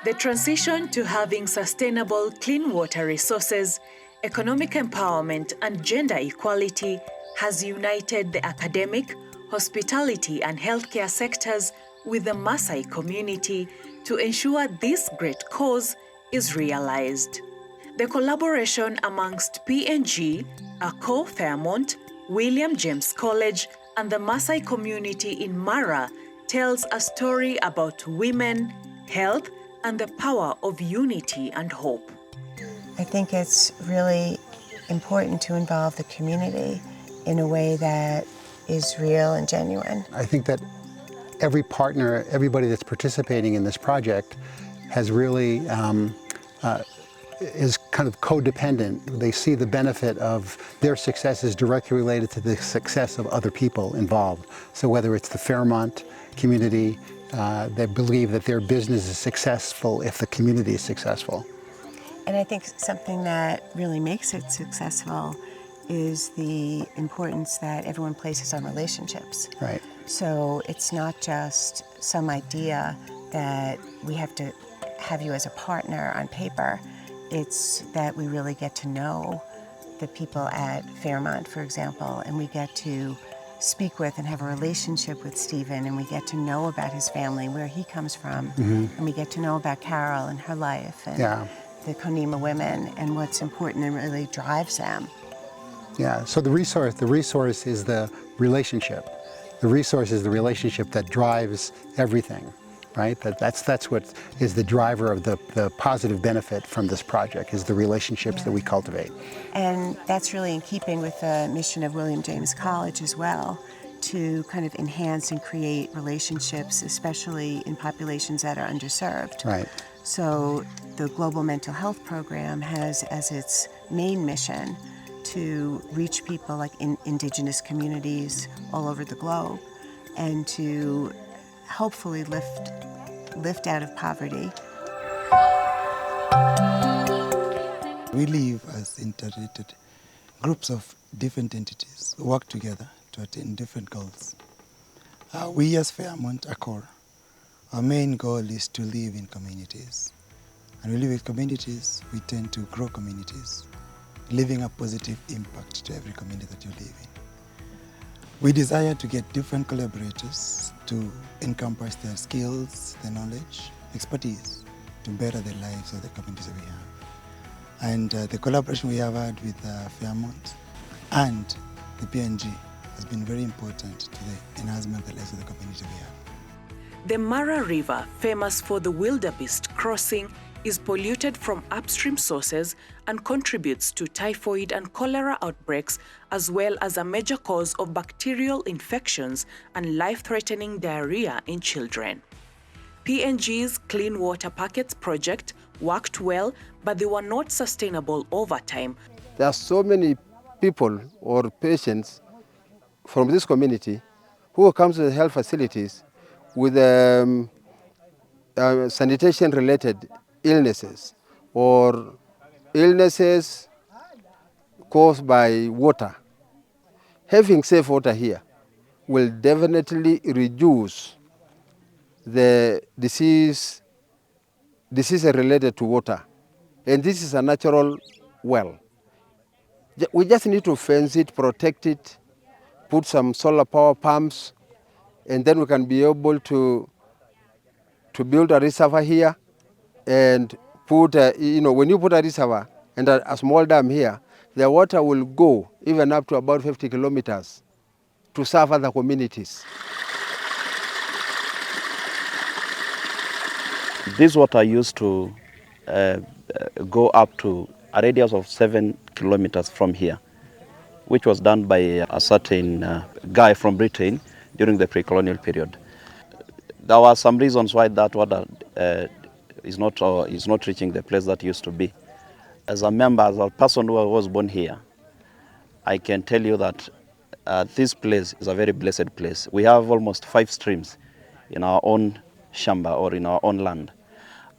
The transition to having sustainable, clean water resources, economic empowerment, and gender equality has united the academic, hospitality, and healthcare sectors with the Maasai community to ensure this great cause is realized. The collaboration amongst P&G, ACO Fairmont, William James College, and the Maasai community in Mara tells a story about women, health, and the power of unity and hope. I think it's really important to involve the community in a way that is real and genuine. I think that every partner, everybody that's participating in this project has really is kind of codependent. They see the benefit of their success is directly related to the success of other people involved. So whether it's the Fairmont community, they believe that their business is successful if the community is successful. And I think something that really makes it successful is the importance that everyone places on relationships. Right. So it's not just some idea that we have to have you as a partner on paper. It's that we really get to know the people at Fairmont, for example, and we get to speak with and have a relationship with Stephen, and we get to know about his family, where he comes from, and we get to know about Carol and her life, and the Konima women, and what's important and really drives them. Yeah, so the resource is the relationship. The resource is the relationship that drives everything, right? That's what is the driver of the positive benefit from this project, is the relationships that we cultivate. And that's really in keeping with the mission of William James College as well, to kind of enhance and create relationships, especially in populations that are underserved. Right. So the Global Mental Health Program has as its main mission to reach people like in indigenous communities all over the globe, and to hopefully lift out of poverty. We live as interrelated groups of different entities who work together to attain different goals. We as Fairmont Accor, our main goal is to live in communities. And we live with communities, we tend to grow communities, leaving a positive impact to every community that you live in. We desire to get different collaborators to encompass their skills, their knowledge, expertise, to better the lives of the communities that we have. And the collaboration we have had with Fairmont and the P&G has been very important to the enhancement of the lives of the community we have. The Mara River, famous for the wildebeest crossing, is polluted from upstream sources and contributes to typhoid and cholera outbreaks, as well as a major cause of bacterial infections and life-threatening diarrhea in children. P&G's Clean Water Packets project worked well, but they were not sustainable over time. There are so many people or patients from this community who come to the health facilities with sanitation-related illnesses or illnesses caused by water. Having safe water here will definitely reduce the disease related to water. And this is a natural well. We just need to fence it, protect it, put some solar power pumps, and then we can be able to build a reservoir here and put, when you put a reservoir and a small dam here, the water will go even up to about 50 kilometers to serve other communities. This water used to go up to a radius of 7 kilometers from here, which was done by a certain guy from Britain during the pre-colonial period. There were some reasons why that water is not reaching the place that used to be. As a member, as a person who was born here, I can tell you that this place is a very blessed place. We have almost 5 streams in our own shamba or in our own land.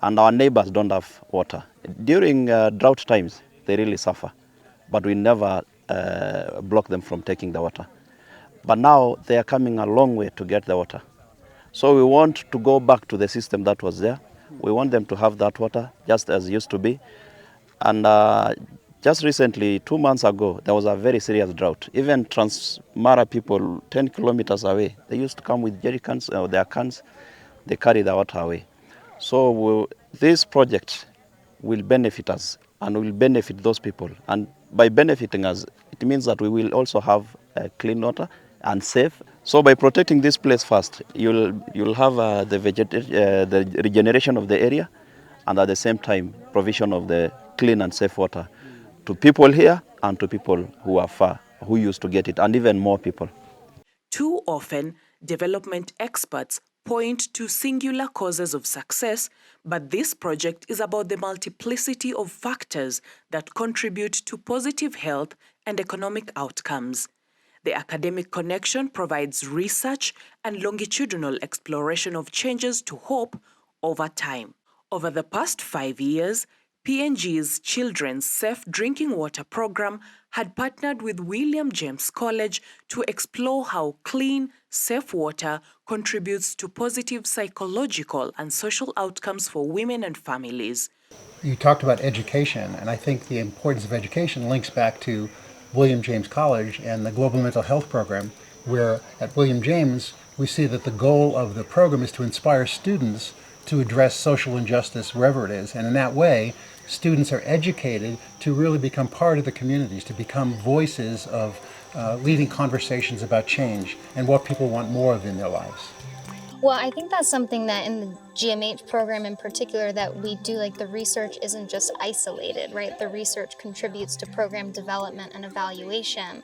and our neighbors don't have water. During drought times, they really suffer, but we never block them from taking the water. But now they are coming a long way to get the water. So we want to go back to the system that was there. We want them to have that water just as it used to be. And just recently, 2 months ago, there was a very serious drought. Even Transmara people 10 kilometers away, they used to come with jerry cans or their cans, they carry the water away. So this project will benefit us and will benefit those people. And by benefiting us, it means that we will also have clean water and safe. So by protecting this place first, you'll have the regeneration of the area, and at the same time, provision of the clean and safe water to people here and to people who are far, who used to get it, and even more people. Too often, development experts point to singular causes of success, but this project is about the multiplicity of factors that contribute to positive health and economic outcomes. The academic connection provides research and longitudinal exploration of changes to hope over time. Over the past 5 years, P&G's Children's Safe Drinking Water program had partnered with William James College to explore how clean, safe water contributes to positive psychological and social outcomes for women and families. You talked about education, and I think the importance of education links back to William James College and the Global Mental Health Program, where at William James we see that the goal of the program is to inspire students to address social injustice wherever it is. And in that way, students are educated to really become part of the communities, to become voices of leading conversations about change and what people want more of in their lives. Well, I think that's something that in the GMH program in particular that we do, like the research isn't just isolated, right? The research contributes to program development and evaluation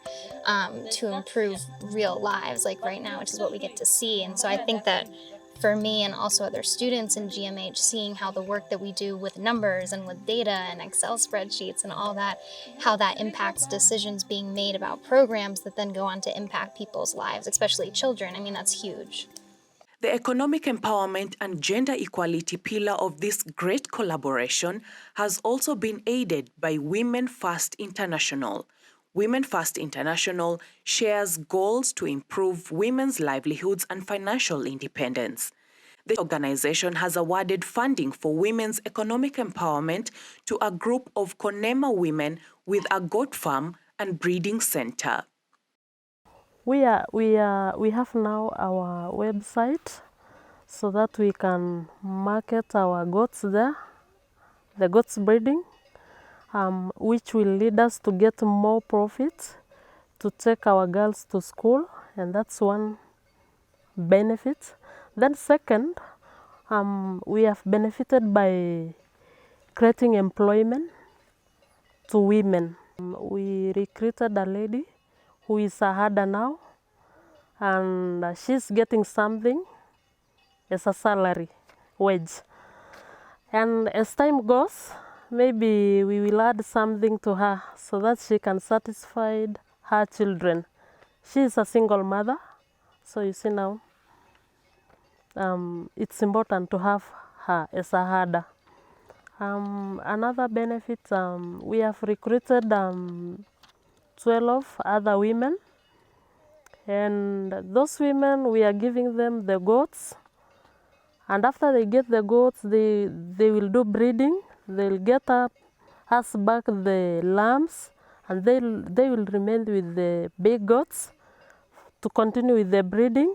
to improve real lives, like right now, which is what we get to see. And so I think that for me and also other students in GMH, seeing how the work that we do with numbers and with data and Excel spreadsheets and all that, how that impacts decisions being made about programs that then go on to impact people's lives, especially children. I mean, that's huge. The economic empowerment and gender equality pillar of this great collaboration has also been aided by Women First International. Women First International shares goals to improve women's livelihoods and financial independence. The organization has awarded funding for women's economic empowerment to a group of Konema women with a goat farm and breeding center. We have now our website so that we can market our goats there, the goats breeding, which will lead us to get more profit to take our girls to school, and that's one benefit. Then second, we have benefited by creating employment to women. We recruited a lady who is a Haddad now, and she's getting something as a salary, wage. And as time goes, maybe we will add something to her so that she can satisfy her children. She is a single mother, so you see now, it's important to have her as a Haddad. Another benefit, we have recruited 12 other women, and those women, we are giving them the goats, and after they get the goats, they will do breeding. They'll get us back the lambs, and they will remain with the big goats to continue with the breeding.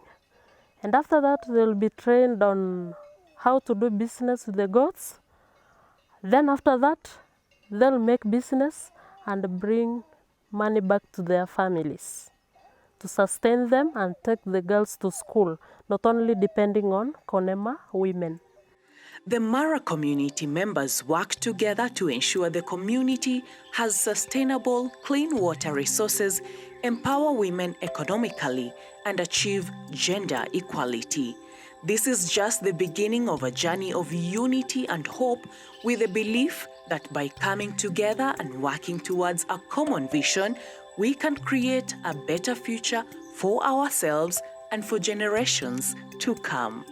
And after that, they'll be trained on how to do business with the goats. Then after that, they'll make business and bring money back to their families to sustain them and take the girls to school, not only depending on Konema women. The Mara community members work together to ensure the community has sustainable, clean water resources, empower women economically, and achieve gender equality. This is just the beginning of a journey of unity and hope, with the belief that by coming together and working towards a common vision, we can create a better future for ourselves and for generations to come.